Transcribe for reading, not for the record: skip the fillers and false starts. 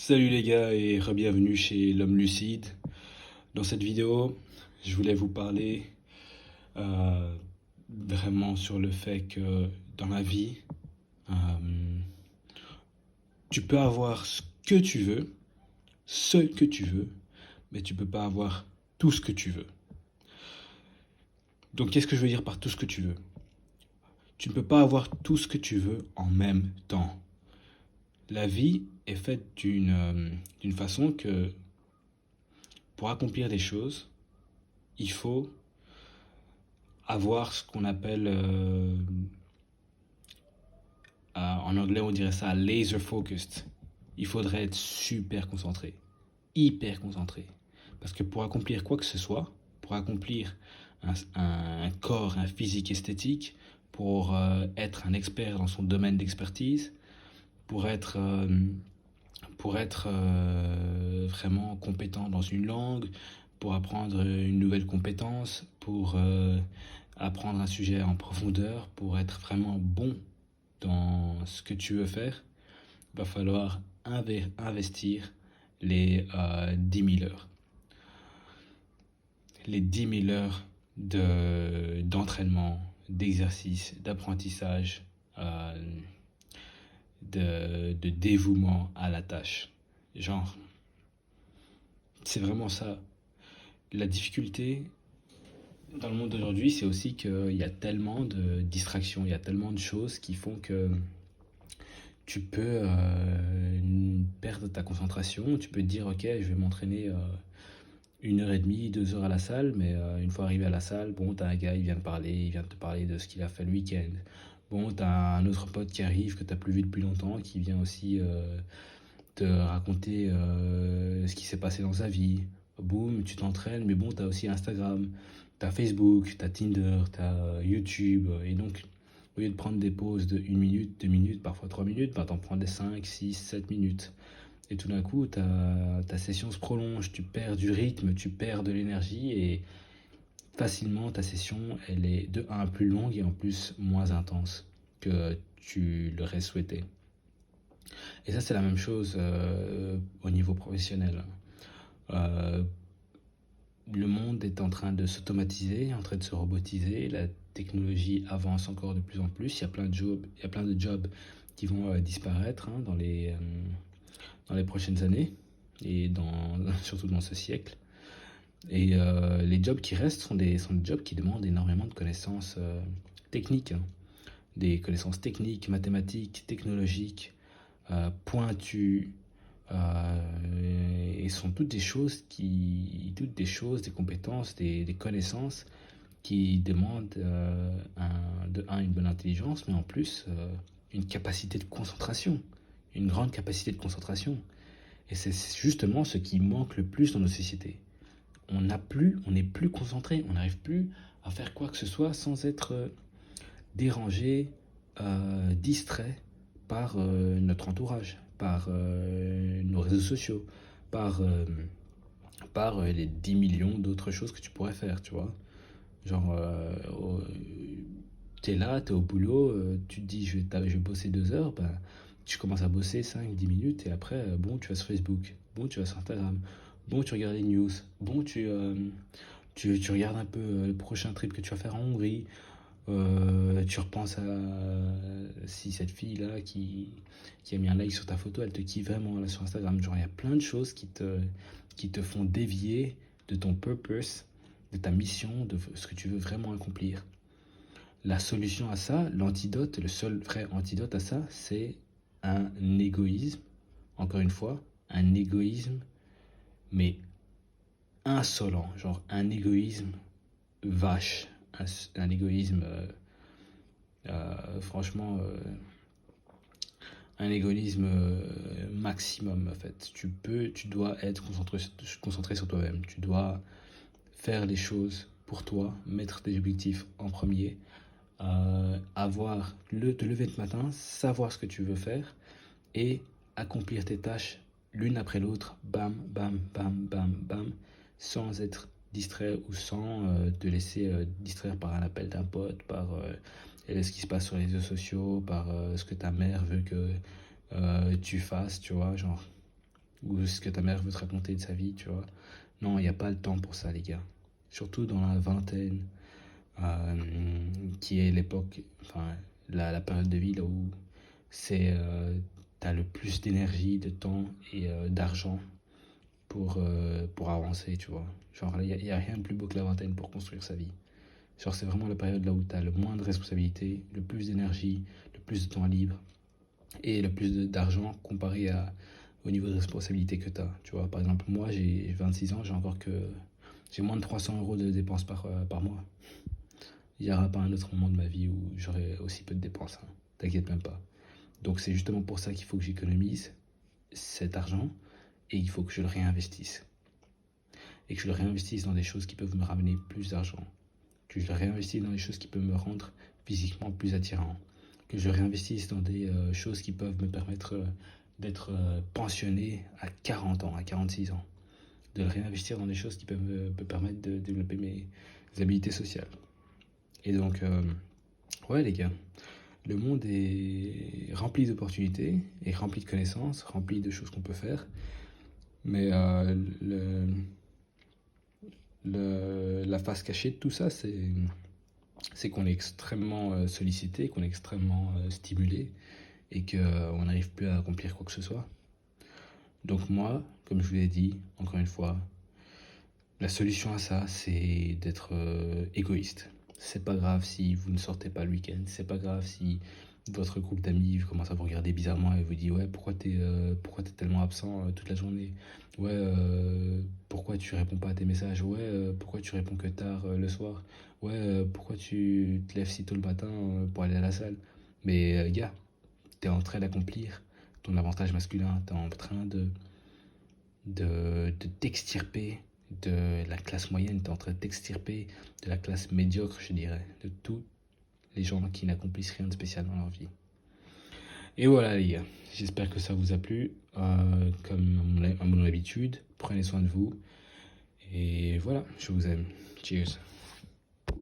Salut les gars et re-bienvenue chez l'Homme Lucide. Dans cette vidéo, je voulais vous parler euh, vraiment sur le fait que dans la vie, euh, tu peux avoir ce que tu veux, ce que tu veux, mais tu peux pas avoir tout ce que tu veux. Donc qu'est-ce que je veux dire par tout ce que tu veux? Tu ne peux pas avoir tout ce que tu veux en même temps. La vie est faite d'une façon que pour accomplir des choses, il faut avoir ce qu'on appelle, en anglais on dirait ça laser focused. Il faudrait être super concentré, hyper concentré. Parce que pour accomplir quoi que ce soit, pour accomplir un corps, un physique esthétique, pour être un expert dans son domaine d'expertise, pour être, euh, pour être vraiment compétent dans une langue, pour apprendre une nouvelle compétence, pour apprendre un sujet en profondeur, pour être vraiment bon dans ce que tu veux faire, il va falloir investir les 10 000 heures. Les 10 000 heures d'entraînement, d'exercice, d'apprentissage, euh, de dévouement à la tâche. Genre, c'est vraiment ça. La difficulté dans le monde d'aujourd'hui, c'est aussi qu'il y a tellement de distractions, il y a tellement de choses qui font que tu peux perdre ta concentration. Tu peux te dire, ok, je vais m'entraîner 1 heure et demie, 2 heures à la salle, mais une fois arrivé à la salle, bon, t'as un gars, il vient de te parler de ce qu'il a fait le week-end. Bon, t'as un autre pote qui arrive que t'as plus vu depuis longtemps, qui vient aussi te raconter ce qui s'est passé dans sa vie. Boum, tu t'entraînes, mais bon, t'as aussi Instagram, t'as Facebook, t'as Tinder, t'as YouTube, et donc au lieu de prendre des pauses de 1 minute, 2 minutes, parfois 3 minutes, bah, t'en prends des 5, 6, 7 minutes. Et tout d'un coup, ta session se prolonge, tu perds du rythme, tu perds de l'énergie et facilement ta session, elle est de un plus longue et en plus moins intense que tu l'aurais souhaité. Et ça, c'est la même chose au niveau professionnel. Euh, le monde est en train de s'automatiser, en train de se robotiser. La technologie avance encore de plus en plus. Il y a plein de jobs qui vont disparaître dans les prochaines années et surtout dans ce siècle. Et les jobs qui restent sont des jobs qui demandent énormément de connaissances techniques, hein. Des connaissances techniques, mathématiques, technologiques, pointues, et sont toutes des choses, des compétences, des connaissances qui demandent de un, une bonne intelligence, mais en plus une capacité de concentration, une grande capacité de concentration. Et c'est justement ce qui manque le plus dans nos sociétés. On n'est plus concentré, on n'arrive plus à faire quoi que ce soit sans être dérangé, distrait par notre entourage, par nos réseaux sociaux, par, euh, par les 10 millions d'autres choses que tu pourrais faire, tu vois. Genre, t'es là, t'es au boulot, tu te dis je vais bosser 2 heures, ben, tu commences à bosser 5, 10 minutes et après, bon, tu vas sur Facebook, bon, tu vas sur Instagram, bon, tu regardes les news, bon, tu regardes un peu le prochain trip que tu vas faire en Hongrie, tu repenses à si cette fille-là qui a mis un like sur ta photo, elle te kiffe vraiment là sur Instagram. Genre, il y a plein de choses qui te font dévier de ton purpose, de ta mission, de ce que tu veux vraiment accomplir. La solution à ça, l'antidote, le seul vrai antidote à ça, c'est un égoïsme, encore une fois, un égoïsme, mais insolent, genre un égoïsme vache, un égoïsme, franchement, un égoïsme maximum en fait. Tu dois être concentré sur toi-même, tu dois faire les choses pour toi, mettre tes objectifs en premier, te lever le matin, savoir ce que tu veux faire et accomplir tes tâches l'une après l'autre, bam, bam, bam, bam, bam, sans être distrait ou sans te laisser distraire par un appel d'un pote, par ce qui se passe sur les réseaux sociaux, par ce que ta mère veut que tu fasses, tu vois, genre. ou ce que ta mère veut te raconter de sa vie, tu vois. Non, il n'y a pas le temps pour ça, les gars. Surtout dans la vingtaine, euh, qui est l'époque, enfin, la période de vie là où t'as le plus d'énergie, de temps et d'argent pour avancer, tu vois. Genre, il y a rien de plus beau que la vingtaine pour construire sa vie. Genre, c'est vraiment la période là où tu as le moins de responsabilités, le plus d'énergie, le plus de temps libre et le plus d'argent comparé au niveau de responsabilité que tu as. Tu vois, par exemple, moi, j'ai 26 ans, j'ai moins de 300 euros de dépenses par mois. Il n'y aura pas un autre moment de ma vie où j'aurai aussi peu de dépenses, hein. T'inquiète même pas. Donc, c'est justement pour ça qu'il faut que j'économise cet argent et il faut que je le réinvestisse. Et que je le réinvestisse dans des choses qui peuvent me ramener plus d'argent, que je le réinvestisse dans des choses qui peuvent me rendre physiquement plus attirant, que je réinvestisse dans des choses qui peuvent me permettre d'être pensionné à 40 ans, à 46 ans, de le réinvestir dans des choses qui peuvent me permettre de développer mes habilités sociales. Et donc, ouais les gars, le monde est rempli d'opportunités, et rempli de connaissances, rempli de choses qu'on peut faire, mais la face cachée de tout ça, c'est qu'on est extrêmement sollicité, qu'on est extrêmement stimulé et qu'on n'arrive plus à accomplir quoi que ce soit. Donc moi, comme je vous l'ai dit, encore une fois, la solution à ça, c'est d'être égoïste. C'est pas grave si vous ne sortez pas le week-end, c'est pas grave si votre groupe d'amis commence à vous regarder bizarrement et vous dit ouais pourquoi t'es tellement absent toute la journée, ouais pourquoi tu réponds pas à tes messages, ouais pourquoi tu réponds que tard le soir, ouais pourquoi tu te lèves si tôt le matin pour aller à la salle. Mais gars, t'es en train d'accomplir ton avantage masculin, t'es en train de t'extirper de la classe moyenne, t'es en train de t'extirper de la classe médiocre, je dirais, de tous les gens qui n'accomplissent rien de spécial dans leur vie. Et voilà les gars, j'espère que ça vous a plu. Comme à mon habitude, prenez soin de vous. Et voilà, je vous aime. Cheers.